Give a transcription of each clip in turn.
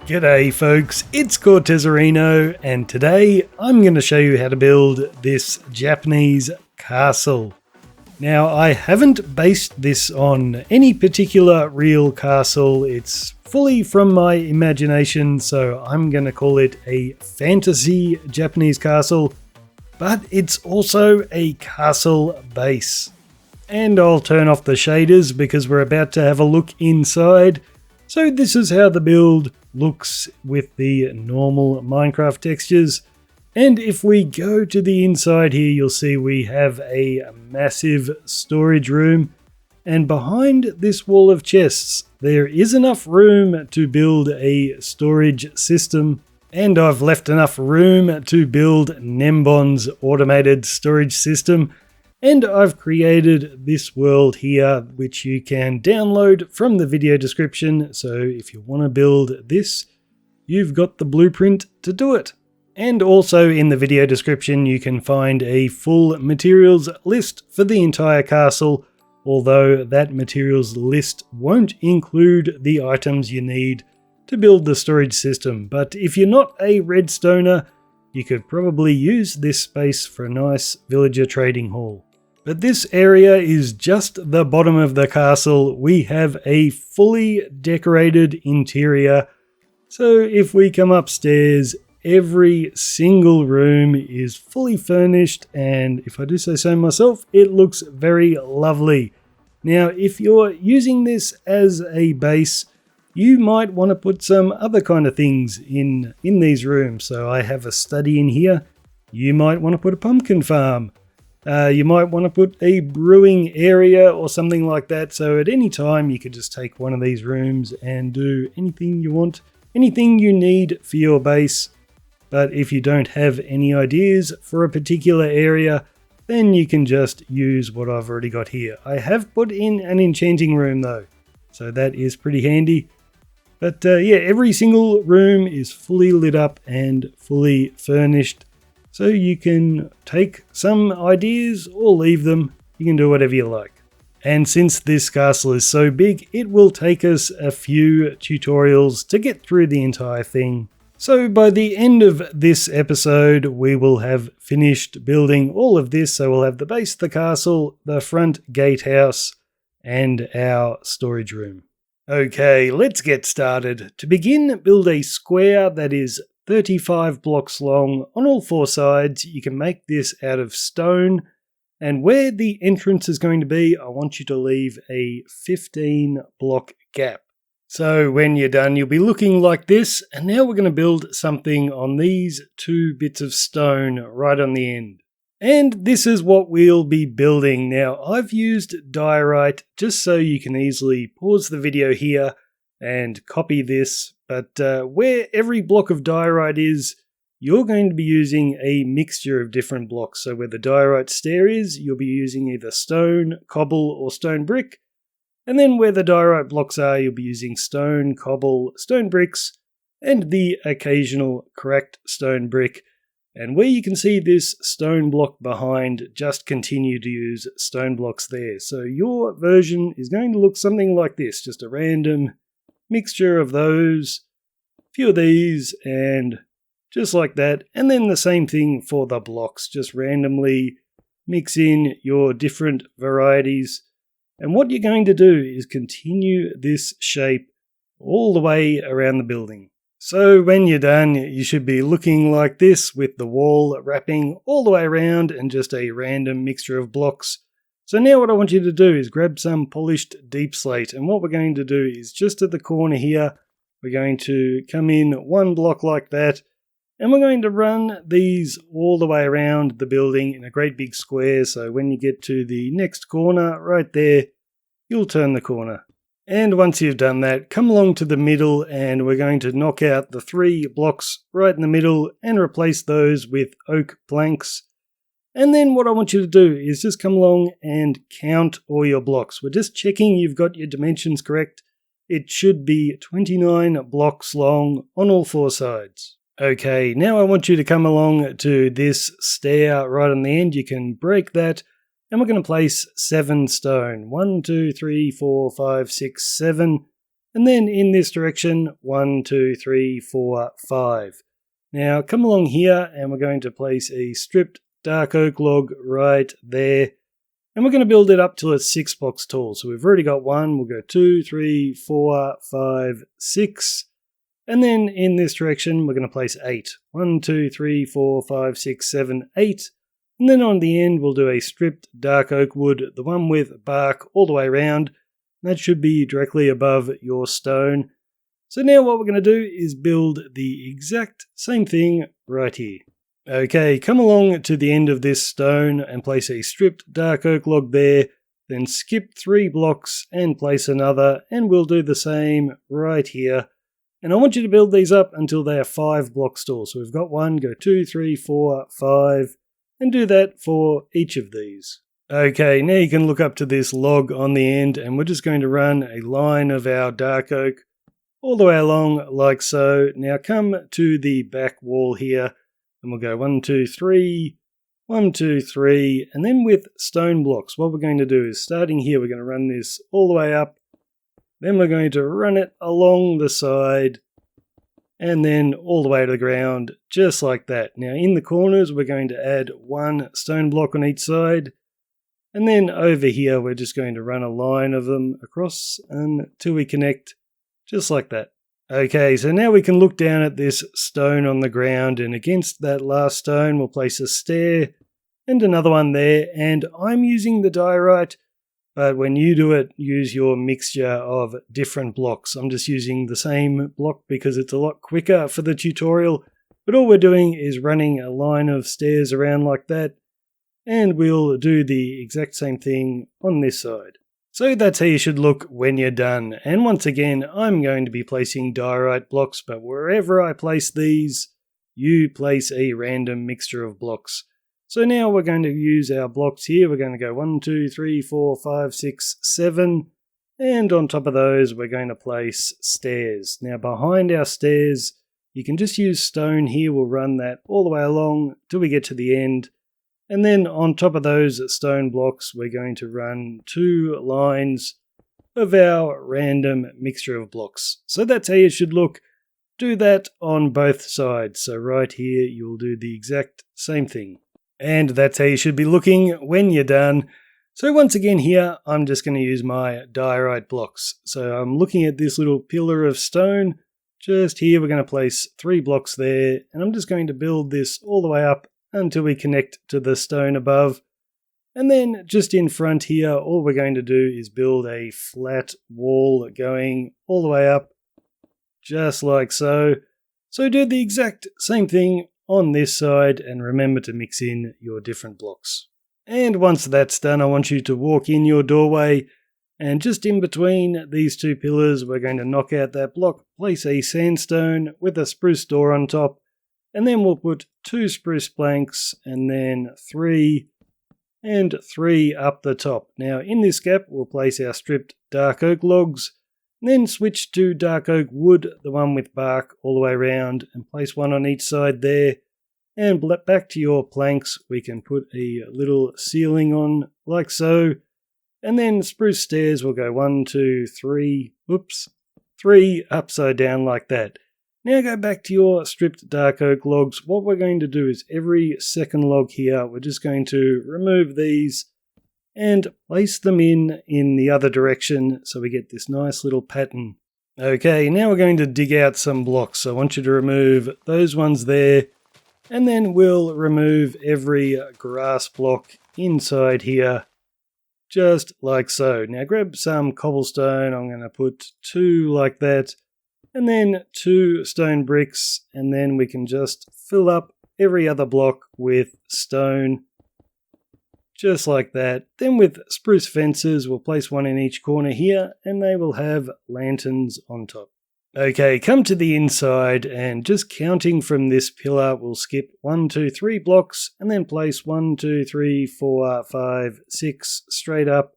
G'day folks, it's Cortezerino, and today I'm going to show you how to build this Japanese castle. Now, I haven't based this on any particular real castle, it's fully from my imagination, so I'm going to call it a fantasy Japanese castle, but it's also a castle base. And I'll turn off the shaders because we're about to have a look inside. So this is how the build looks with the normal Minecraft textures. And if we go to the inside here, you'll see we have a massive storage room. And behind this wall of chests, there is enough room to build a storage system. And I've left enough room to build Nembon's automated storage system. And I've created this world here, which you can download from the video description. So if you want to build this, you've got the blueprint to do it. And also in the video description, you can find a full materials list for the entire castle, although that materials list won't include the items you need to build the storage system. But if you're not a redstoner, you could probably use this space for a nice villager trading hall. But this area is just the bottom of the castle. We have a fully decorated interior. So if we come upstairs, every single room is fully furnished, and if I do say so myself, it looks very lovely. Now, if you're using this as a base, you might want to put some other kind of things in these rooms. So I have a study in here. You might want to put a pumpkin farm. You might want to put a brewing area or something like that. So at any time, you could just take one of these rooms and do anything you want, anything you need for your base. But if you don't have any ideas for a particular area, then you can just use what I've already got here. I have put in an enchanting room though, so that is pretty handy. But yeah, every single room is fully lit up and fully furnished. So you can take some ideas or leave them. You can do whatever you like. And since this castle is so big, it will take us a few tutorials to get through the entire thing. So by the end of this episode, we will have finished building all of this. So we'll have the base of the castle, the front gatehouse, and our storage room. Okay, let's get started. To begin, build a square that is 35 blocks long on all four sides. You can make this out of stone, and where the entrance is going to be, I want you to leave a 15 block gap. So when you're done, you'll be looking like this, and now we're going to build something on these two bits of stone right on the end. And this is what we'll be building. Now, I've used diorite just so you can easily pause the video here and copy this. But where every block of diorite is, you're going to be using a mixture of different blocks. So where the diorite stair is, you'll be using either stone, cobble, or stone brick. And then where the diorite blocks are, you'll be using stone, cobble, stone bricks, and the occasional cracked stone brick. And where you can see this stone block behind, just continue to use stone blocks there. So your version is going to look something like this, just a random mixture of those, few of these, and just like that. And then the same thing for the blocks, just randomly mix in your different varieties. And what you're going to do is continue this shape all the way around the building. So when you're done, you should be looking like this with the wall wrapping all the way around and just a random mixture of blocks. So now what I want you to do is grab some polished deep slate, and what we're going to do is just at the corner here, we're going to come in one block like that, and we're going to run these all the way around the building in a great big square. So when you get to the next corner right there, you'll turn the corner. And once you've done that, come along to the middle, and we're going to knock out the 3 blocks right in the middle and replace those with oak planks. And then what I want you to do is just come along and count all your blocks. We're just checking you've got your dimensions correct. It should be 29 blocks long on all four sides. Okay, now I want you to come along to this stair right on the end. You can break that, and we're going to place 7 stone. 1, 2, 3, 4, 5, 6, 7. And then in this direction, 1, 2, 3, 4, 5. Now come along here, and we're going to place a stripped dark oak log right there. And we're going to build it up till it's 6 blocks tall. So we've already got 1. We'll go 2, 3, 4, 5, 6. And then in this direction, we're going to place 8. 1, 2, 3, 4, 5, 6, 7, 8. And then on the end, we'll do a stripped dark oak wood, the one with bark all the way around. That should be directly above your stone. So now what we're going to do is build the exact same thing right here. Okay, come along to the end of this stone and place a stripped dark oak log there. Then skip 3 blocks and place another, and we'll do the same right here. And I want you to build these up until they are 5 blocks tall. So we've got 1, go 2, 3, 4, 5, and do that for each of these. Okay, now you can look up to this log on the end, and we're just going to run a line of our dark oak all the way along like so. Now come to the back wall here, and we'll go 1, 2, 3, 1, 2, 3, and then with stone blocks, what we're going to do is starting here, we're going to run this all the way up. Then we're going to run it along the side and then all the way to the ground, just like that. Now in the corners, we're going to add 1 stone block on each side. And then over here, we're just going to run a line of them across until we connect, just like that. Okay, so now we can look down at this stone on the ground, and against that last stone, we'll place a stair and another one there. And I'm using the diorite. But when you do it, use your mixture of different blocks. I'm just using the same block because it's a lot quicker for the tutorial. But all we're doing is running a line of stairs around like that. And we'll do the exact same thing on this side. So that's how you should look when you're done. And once again, I'm going to be placing diorite blocks. But wherever I place these, you place a random mixture of blocks. So now we're going to use our blocks here. We're going to go 1, 2, 3, 4, 5, 6, 7. And on top of those, we're going to place stairs. Now behind our stairs, you can just use stone here. We'll run that all the way along till we get to the end. And then on top of those stone blocks, we're going to run 2 lines of our random mixture of blocks. So that's how you should look. Do that on both sides. So right here, you'll do the exact same thing. And that's how you should be looking when you're done. So once again here, I'm just going to use my diorite blocks. So I'm looking at this little pillar of stone. Just here, we're going to place 3 blocks there. And I'm just going to build this all the way up until we connect to the stone above. And then just in front here, all we're going to do is build a flat wall going all the way up, just like so. So do the exact same thing on this side, and remember to mix in your different blocks. And once that's done, I want you to walk in your doorway, and just in between these 2 pillars, we're going to knock out that block, place a sandstone with a spruce door on top, and then we'll put 2 spruce planks, and then 3 and 3 up the top. Now in this gap, we'll place our stripped dark oak logs, then switch to dark oak wood, the one with bark all the way around, and place 1 on each side there. And back to your planks, we can put a little ceiling on, like so. And then spruce stairs will go 1, 2, 3, 3 upside down like that. Now go back to your stripped dark oak logs. What we're going to do is every second log here, we're just going to remove these and place them in the other direction so we get this nice little pattern. Okay, now we're going to dig out some blocks. So I want you to remove those ones there, and then we'll remove every grass block inside here, just like so. Now grab some cobblestone. I'm going to put 2 like that, and then 2 stone bricks, and then we can just fill up every other block with stone, just like that. Then with spruce fences, we'll place 1 in each corner here, and they will have lanterns on top. Okay, come to the inside and just counting from this pillar, we'll skip 1, 2, 3 blocks and then place 1, 2, 3, 4, 5, 6 straight up.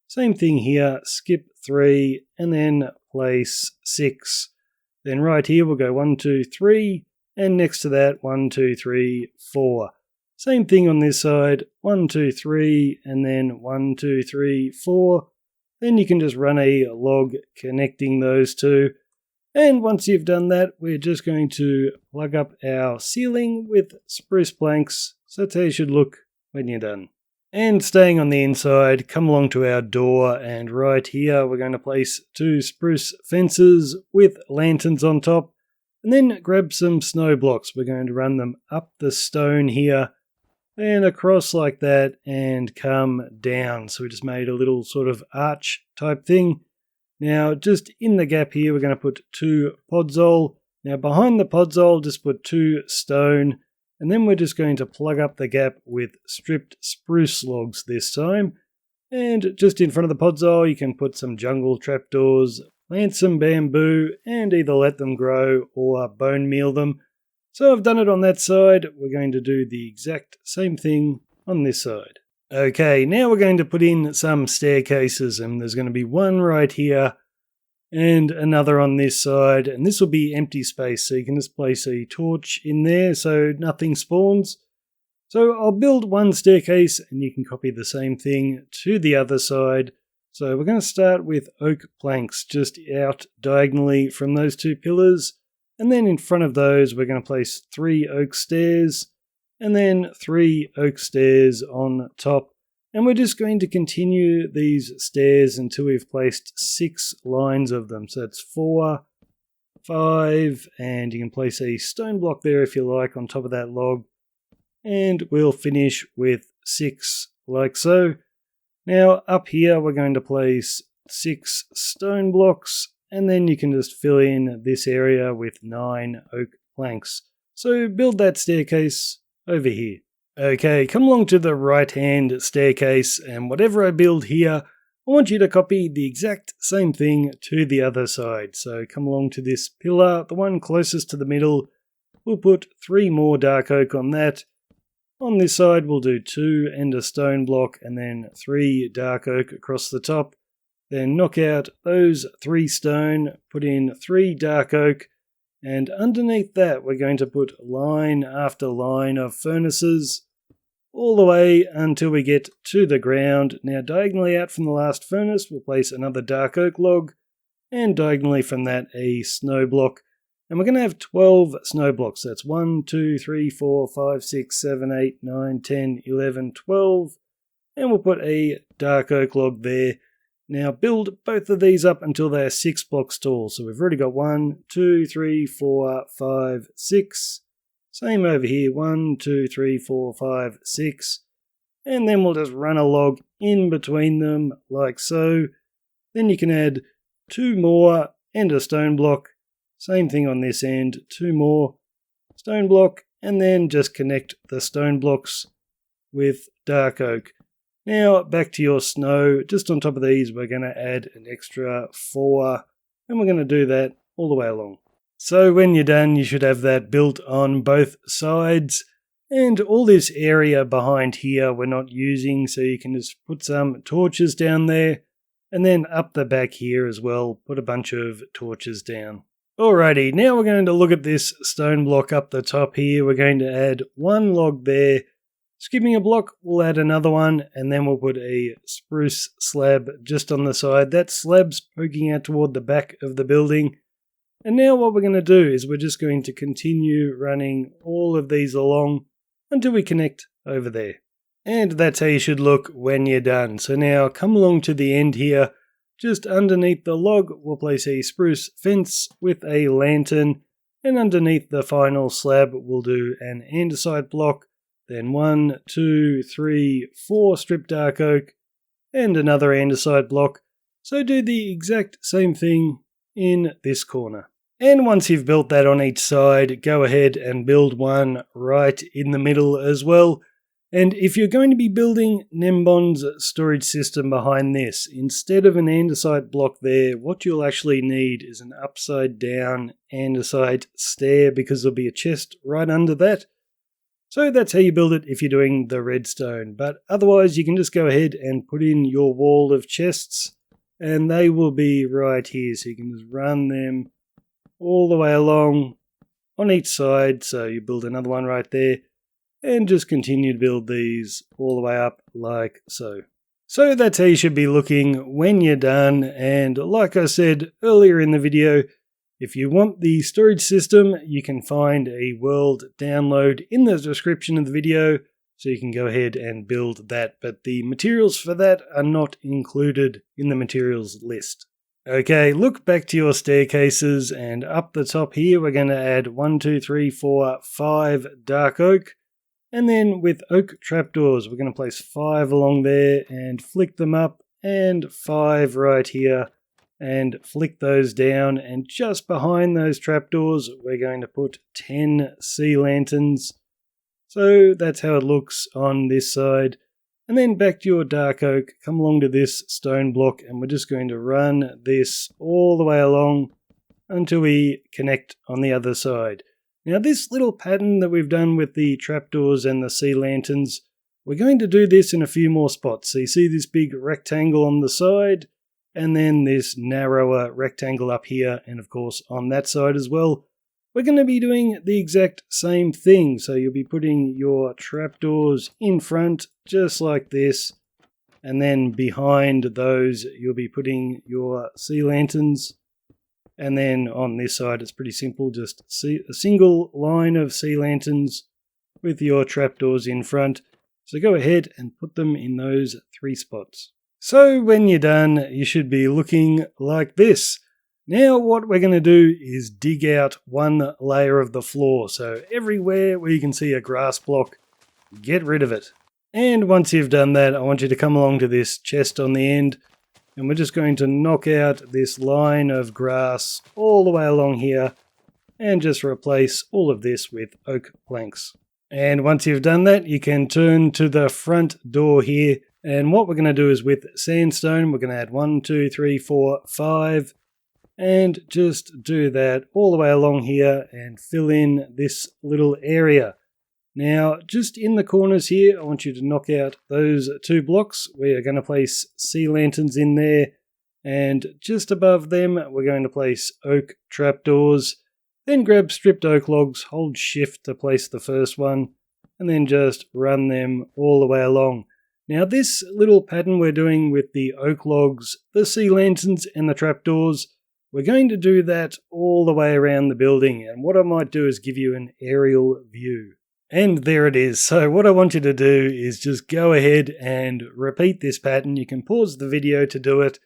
Same thing here, skip 3 and then place 6. Then right here we'll go 1, 2, 3 and next to that 1, 2, 3, 4. Same thing on this side, 1, 2, 3 and then 1, 2, 3, 4. Then you can just run a log connecting those two. And once you've done that, we're just going to plug up our ceiling with spruce planks. So that's how you should look when you're done. And staying on the inside, come along to our door, and right here we're going to place 2 spruce fences with lanterns on top. And then grab some snow blocks. We're going to run them up the stone here, then across like that, and come down. So we just made a little sort of arch type thing. Now, just in the gap here, we're going to put 2 podzol. Now, behind the podzol, just put 2 stone. And then we're just going to plug up the gap with stripped spruce logs this time. And just in front of the podzol, you can put some jungle trapdoors, plant some bamboo, and either let them grow or bone meal them. So I've done it on that side. We're going to do the exact same thing on this side. Okay, now we're going to put in some staircases, and there's going to be one right here and another on this side, and this will be empty space, so you can just place a torch in there so nothing spawns. So I'll build one staircase and you can copy the same thing to the other side. So we're going to start with oak planks just out diagonally from those 2 pillars, and then in front of those we're going to place 3 oak stairs, and then 3 oak stairs on top. And we're just going to continue these stairs until we've placed 6 lines of them. So that's 4, 5, and you can place a stone block there if you like on top of that log. And we'll finish with 6 like so. Now up here we're going to place 6 stone blocks, and then you can just fill in this area with 9 oak planks. So build that staircase over here. Okay, come along to the right hand staircase, and whatever I build here, I want you to copy the exact same thing to the other side. So come along to this pillar, the one closest to the middle. We'll put 3 more dark oak on that. On this side we'll do 2 and a stone block, and then 3 dark oak across the top. Then knock out those 3 stone, put in 3 dark oak, and underneath that we're going to put line after line of furnaces all the way until we get to the ground. Now diagonally out from the last furnace we'll place another dark oak log, and diagonally from that a snow block. And we're going to have 12 snow blocks. That's 1, 2, 3, 4, 5, 6, 7, 8, 9, 10, 11, 12. And we'll put a dark oak log there. Now build both of these up until they are 6 blocks tall. So we've already got 1, 2, 3, 4, 5, 6. Same over here, 1, 2, 3, 4, 5, 6. And then we'll just run a log in between them like so. Then you can add 2 more and a stone block. Same thing on this end, 2 more stone block, and then just connect the stone blocks with dark oak. Now back to your snow. Just on top of these we're going to add an extra 4, and we're going to do that all the way along. So when you're done you should have that built on both sides, and all this area behind here we're not using, so you can just put some torches down there, and then up the back here as well put a bunch of torches down. Alrighty, now we're going to look at this stone block up the top here. We're going to add 1 log there. Skipping a block, we'll add another one, and then we'll put a spruce slab just on the side. That slab's poking out toward the back of the building. And now what we're going to do is we're just going to continue running all of these along until we connect over there. And that's how you should look when you're done. So now come along to the end here. Just underneath the log, we'll place a spruce fence with a lantern, and underneath the final slab, we'll do an andesite block, then 1, 2, 3, 4 stripped dark oak, and another andesite block. So do the exact same thing in this corner. And once you've built that on each side, go ahead and build one right in the middle as well. And if you're going to be building Nembon's storage system behind this, instead of an andesite block there, what you'll actually need is an upside down andesite stair, because there'll be a chest right under that. So that's how you build it if you're doing the redstone. But otherwise you can just go ahead and put in your wall of chests, and they will be right here. So you can just run them all the way along on each side. So you build another one right there. And just continue to build these all the way up like so. So that's how you should be looking when you're done. And like I said earlier in the video, if you want the storage system, you can find a world download in the description of the video, so you can go ahead and build that. But the materials for that are not included in the materials list. Okay, look back to your staircases, and up the top here we're going to add 1, 2, 3, 4, 5 dark oak. And then with oak trapdoors, we're going to place 5 along there and flick them up, and 5 right here, and flick those down. And just behind those trapdoors, we're going to put 10 sea lanterns. So that's how it looks on this side. And then back to your dark oak, come along to this stone block, and we're just going to run this all the way along until we connect on the other side. Now this little pattern that we've done with the trapdoors and the sea lanterns, we're going to do this in a few more spots. So you see this big rectangle on the side, and then this narrower rectangle up here, and of course on that side as well. We're going to be doing the exact same thing. So you'll be putting your trapdoors in front, just like this, and then behind those you'll be putting your sea lanterns. And then on this side it's pretty simple, just a single line of sea lanterns with your trapdoors in front. So go ahead and put them in those 3 spots. So when you're done, you should be looking like this. Now what we're going to do is dig out one layer of the floor. So everywhere where you can see a grass block, get rid of it. And once you've done that, I want you to come along to this chest on the end. And we're just going to knock out this line of grass all the way along here and just replace all of this with oak planks. And once you've done that, you can turn to the front door here. And what we're going to do is with sandstone, we're going to add 1, 2, 3, 4, 5. And just do that all the way along here and fill in this little area. Now, just in the corners here, I want you to knock out those 2 blocks. We are going to place sea lanterns in there, and just above them, we're going to place oak trapdoors. Then grab stripped oak logs, hold shift to place the first one, and then just run them all the way along. Now, this little pattern we're doing with the oak logs, the sea lanterns, and the trapdoors, we're going to do that all the way around the building. And what I might do is give you an aerial view. And there it is. So what I want you to do is just go ahead and repeat this pattern. You can pause the video to do it.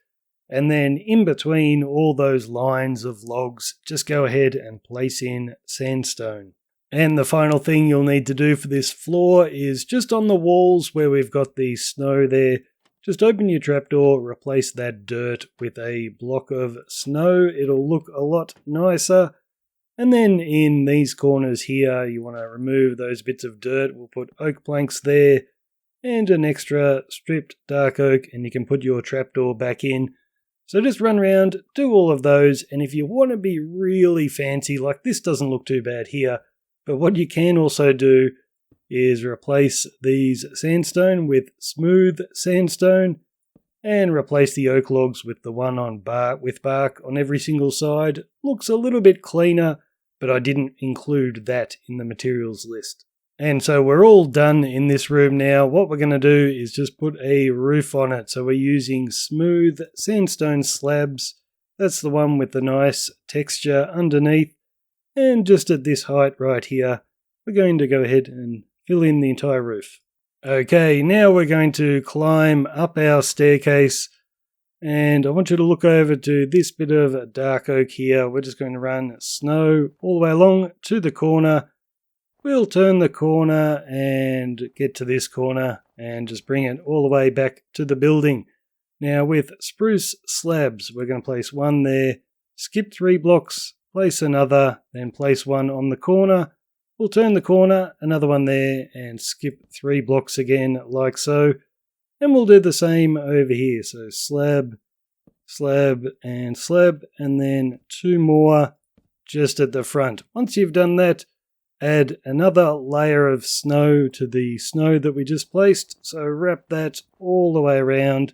And then in between all those lines of logs, just go ahead and place in sandstone. And the final thing you'll need to do for this floor is just on the walls where we've got the snow there, just open your trapdoor, replace that dirt with a block of snow. It'll look a lot nicer. And then in these corners here, you want to remove those bits of dirt. We'll put oak planks there and an extra stripped dark oak, and you can put your trapdoor back in. So just run around, do all of those, and if you want to be really fancy, like this doesn't look too bad here, but what you can also do is replace these sandstone with smooth sandstone and replace the oak logs with the one on bark with bark on every single side. Looks a little bit cleaner, but I didn't include that in the materials list. And so we're all done in this room now. What we're going to do is just put a roof on it. So we're using smooth sandstone slabs. That's the one with the nice texture underneath. And just at this height right here, we're going to go ahead and fill in the entire roof. Okay, now we're going to climb up our staircase. And I want you to look over to this bit of dark oak here. We're just going to run snow all the way along to the corner. We'll turn the corner and get to this corner and just bring it all the way back to the building. Now with spruce slabs, we're going to place one there, skip 3 blocks, place another, then place one on the corner, We'll turn the corner, another one there, and skip 3 blocks again, like so. And we'll do the same over here. So slab, slab, and then 2 more just at the front. Once you've done that, add another layer of snow to the snow that we just placed. So wrap that all the way around.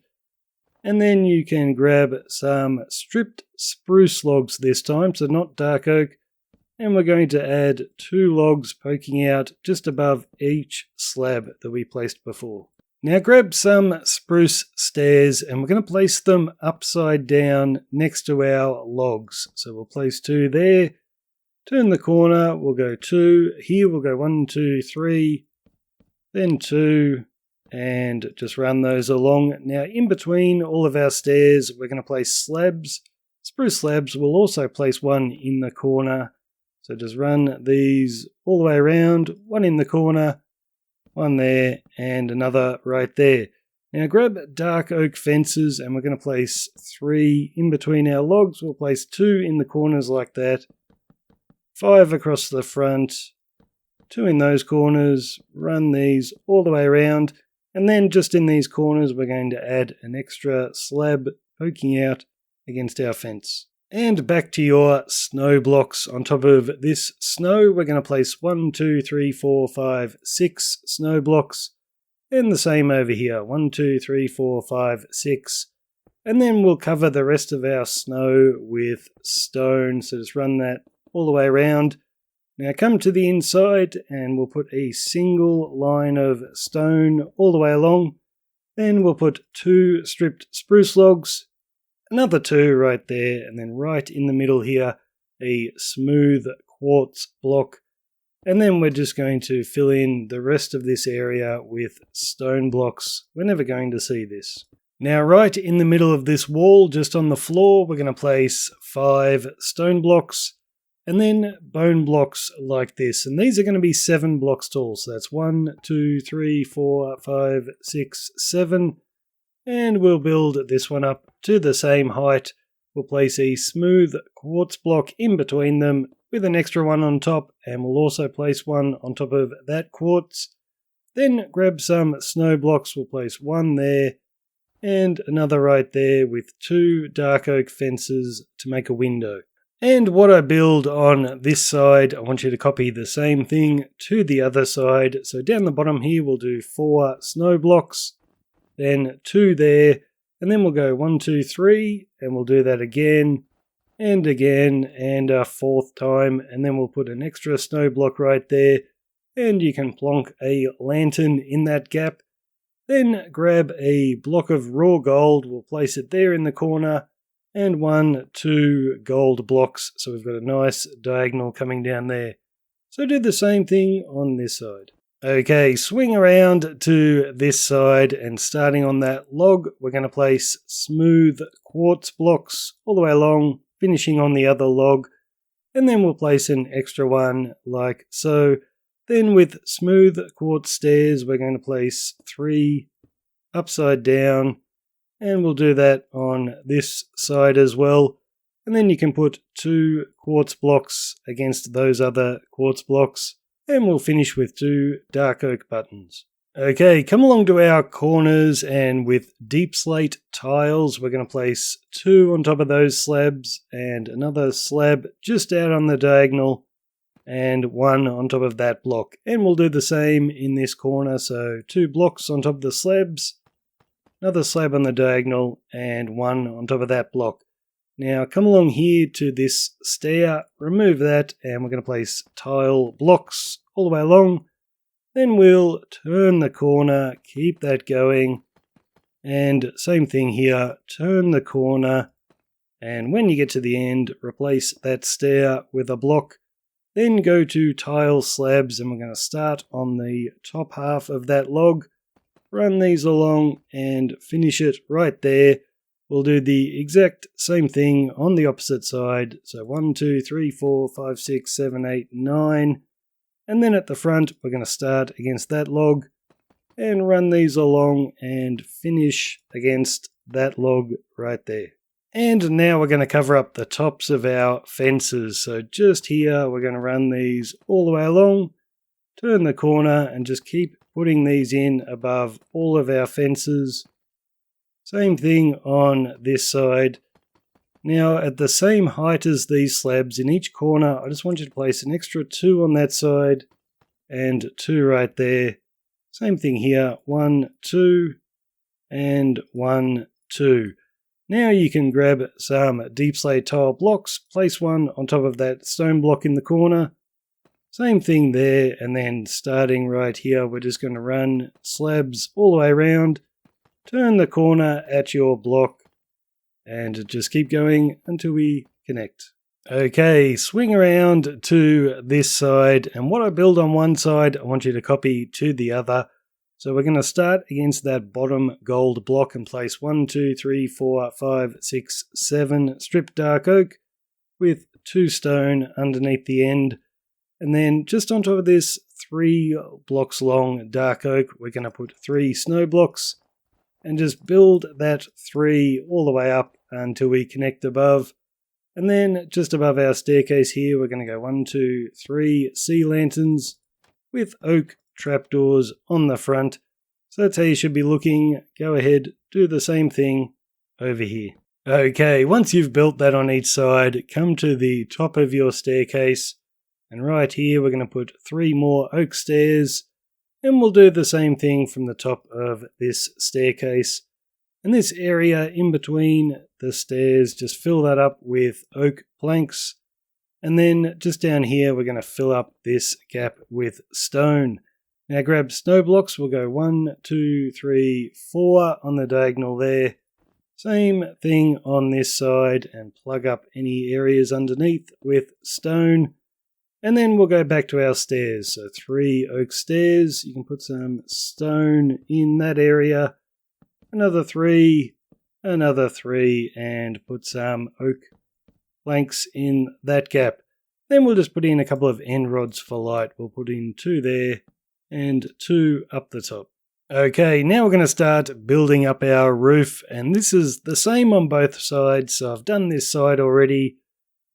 And then you can grab some stripped spruce logs this time, so not dark oak. And we're going to add 2 logs poking out just above each slab that we placed before. Now grab some spruce stairs and we're going to place them upside down next to our logs. So we'll place 2 there. Turn the corner, we'll go 2. Here we'll go 1, 2, 3, then 2, and just run those along. Now in between all of our stairs, we're going to place slabs. Spruce slabs, we'll also place 1 in the corner. So just run these all the way around, 1 in the corner, 1 there, and another right there. Now grab dark oak fences and we're going to place 3 in between our logs. We'll place 2 in the corners like that. 5 across the front, 2 in those corners, run these all the way around, and then just in these corners we're going to add an extra slab poking out against our fence. And back to your snow blocks. On top of this snow we're going to place 1, 2, 3, 4, 5, 6 snow blocks, and the same over here, 1, 2, 3, 4, 5, 6. And then we'll cover the rest of our snow with stone, so just run that all the way around. Now come to the inside and we'll put a single line of stone all the way along. Then we'll put 2 stripped spruce logs, another 2 right there, and then right in the middle here, a smooth quartz block. And then we're just going to fill in the rest of this area with stone blocks. We're never going to see this. Now right in the middle of this wall, just on the floor, we're going to place 5 stone blocks. And then bone blocks like this. And these are going to be 7 blocks tall. So that's 1, 2, 3, 4, 5, 6, 7. And we'll build this one up to the same height. We'll place a smooth quartz block in between them with an extra one on top. And we'll also place 1 on top of that quartz. Then grab some snow blocks. We'll place 1 there and another right there with 2 dark oak fences to make a window. And what I build on this side, I want you to copy the same thing to the other side. So down the bottom here, we'll do 4 snow blocks, then 2 there, and then we'll go 1, 2, 3, and we'll do that again, and a 4th time, and then we'll put an extra snow block right there, and you can plonk a lantern in that gap. Then grab a block of raw gold, we'll place it there in the corner, and 1, 2 gold blocks, so we've got a nice diagonal coming down there. So do the same thing on this side. Okay, swing around to this side, and starting on that log, we're going to place smooth quartz blocks all the way along, finishing on the other log, and then we'll place an extra one like so. Then with smooth quartz stairs, we're going to place 3 upside down, and we'll do that on this side as well. And then you can put 2 quartz blocks against those other quartz blocks. And we'll finish with 2 dark oak buttons. Okay, come along to our corners, and with deep slate tiles, we're going to place 2 on top of those slabs and another slab just out on the diagonal and 1 on top of that block. And we'll do the same in this corner, so 2 blocks on top of the slabs, another slab on the diagonal, and 1 on top of that block. Now come along here to this stair, remove that, and we're going to place tile blocks all the way along. Then we'll turn the corner, keep that going, and same thing here, turn the corner, and when you get to the end, replace that stair with a block. Then go to tile slabs, and we're going to start on the top half of that log. Run these along and finish it right there. We'll do the exact same thing on the opposite side. So 1, 2, 3, 4, 5, 6, 7, 8, 9. And then at the front, we're going to start against that log and run these along and finish against that log right there. And now we're going to cover up the tops of our fences. So just here, we're going to run these all the way along, turn the corner, and just keep putting these in above all of our fences. Same thing on this side. Now at the same height as these slabs in each corner, I just want you to place an extra 2 on that side and 2 right there. Same thing here, 1, 2, and 1, 2. Now you can grab some deep slate tile blocks, place one on top of that stone block in the corner. Same thing there, and then starting right here, we're just going to run slabs all the way around, turn the corner at your block, and just keep going until we connect. Okay, swing around to this side, and what I build on one side, I want you to copy to the other. So we're going to start against that bottom gold block and place 1, 2, 3, 4, 5, 6, 7 stripped dark oak with 2 stone underneath the end. And then just on top of this 3 blocks long dark oak, we're going to put 3 snow blocks and just build that 3 all the way up until we connect above. And then just above our staircase here, we're going to go 1, 2, 3 sea lanterns with oak trapdoors on the front. So that's how you should be looking. Go ahead, do the same thing over here. Okay, once you've built that on each side, come to the top of your staircase, and right here we're going to put 3 more oak stairs, and we'll do the same thing from the top of this staircase. And this area in between the stairs, just fill that up with oak planks, and then just down here we're going to fill up this gap with stone. Now grab snow blocks, we'll go 1, 2, 3, 4 on the diagonal there. Same thing on this side, and plug up any areas underneath with stone. And then we'll go back to our stairs. So 3 oak stairs, you can put some stone in that area. Another 3, and put some oak planks in that gap. Then we'll just put in a couple of end rods for light. We'll put in 2 there and 2 up the top. Okay, now we're going to start building up our roof, and this is the same on both sides. So I've done this side already.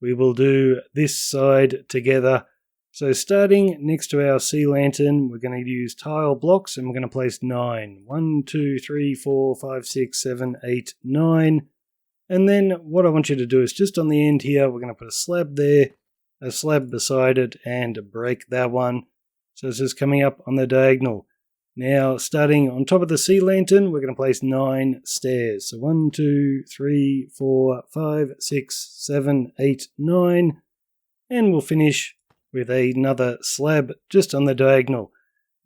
We will do this side together. So starting next to our sea lantern, we're going to use tile blocks, and we're going to place 9. 1, 2, 3, 4, 5, 6, 7, 8, 9. And then what I want you to do is just on the end here, we're going to put a slab there, a slab beside it, and break that one. So it's just coming up on the diagonal. Now, starting on top of the sea lantern, we're going to place 9 stairs. So 1, 2, 3, 4, 5, 6, 7, 8, 9. And we'll finish with another slab just on the diagonal.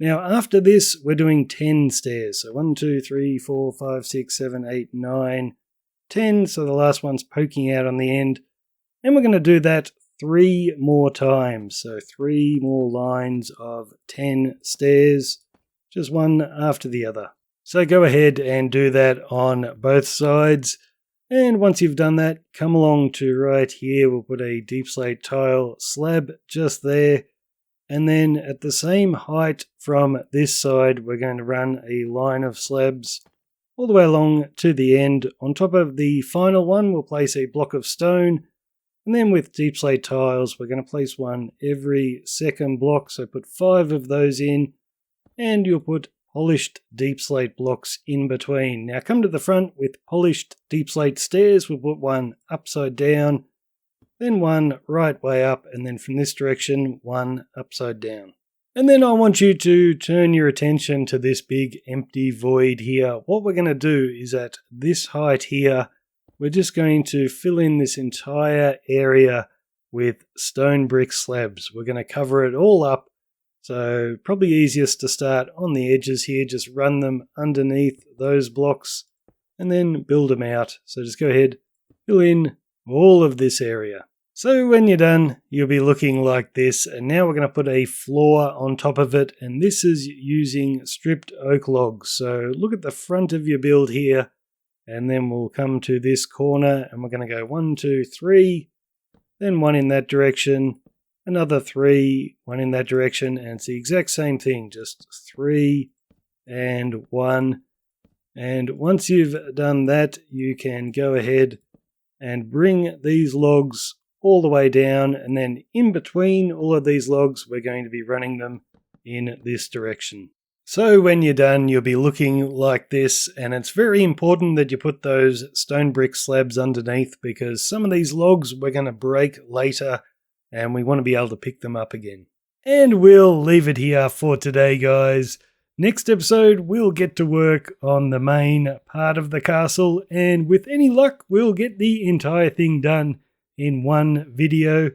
Now, after this, we're doing 10 stairs. So 1, 2, 3, 4, 5, 6, 7, 8, 9, 10. So the last one's poking out on the end. And we're going to do that 3 more times. So 3 more lines of 10 stairs, just one after the other. So go ahead and do that on both sides. And once you've done that, come along to right here. We'll put a deep slate tile slab just there. And then at the same height from this side, we're going to run a line of slabs all the way along to the end. On top of the final one, we'll place a block of stone. And then with deep slate tiles, we're going to place one every second block. So put 5 of those in, and you'll put polished deep slate blocks in between. Now come to the front with polished deep slate stairs. We'll put one upside down, then one right way up, and then from this direction, one upside down. And then I want you to turn your attention to this big empty void here. What we're going to do is at this height here, we're just going to fill in this entire area with stone brick slabs. We're going to cover it all up. So probably easiest to start on the edges here, just run them underneath those blocks and then build them out. So just go ahead, fill in all of this area. So when you're done, you'll be looking like this. And now we're going to put a floor on top of it. And this is using stripped oak logs. So look at the front of your build here. And then we'll come to this corner and we're going to go 1, 2, 3, then 1 in that direction, another 3, 1 in that direction, and it's the exact same thing, just 3 and 1. And once you've done that, you can go ahead and bring these logs all the way down, and then in between all of these logs we're going to be running them in this direction. So when you're done, you'll be looking like this, and it's very important that you put those stone brick slabs underneath, because some of these logs we're going to break later and we want to be able to pick them up again. And we'll leave it here for today, guys. Next episode, we'll get to work on the main part of the castle, and with any luck, we'll get the entire thing done in one video.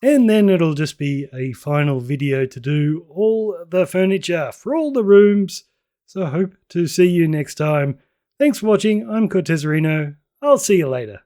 And then it'll just be a final video to do all the furniture for all the rooms. So I hope to see you next time. Thanks for watching. I'm Cortezerino. I'll see you later.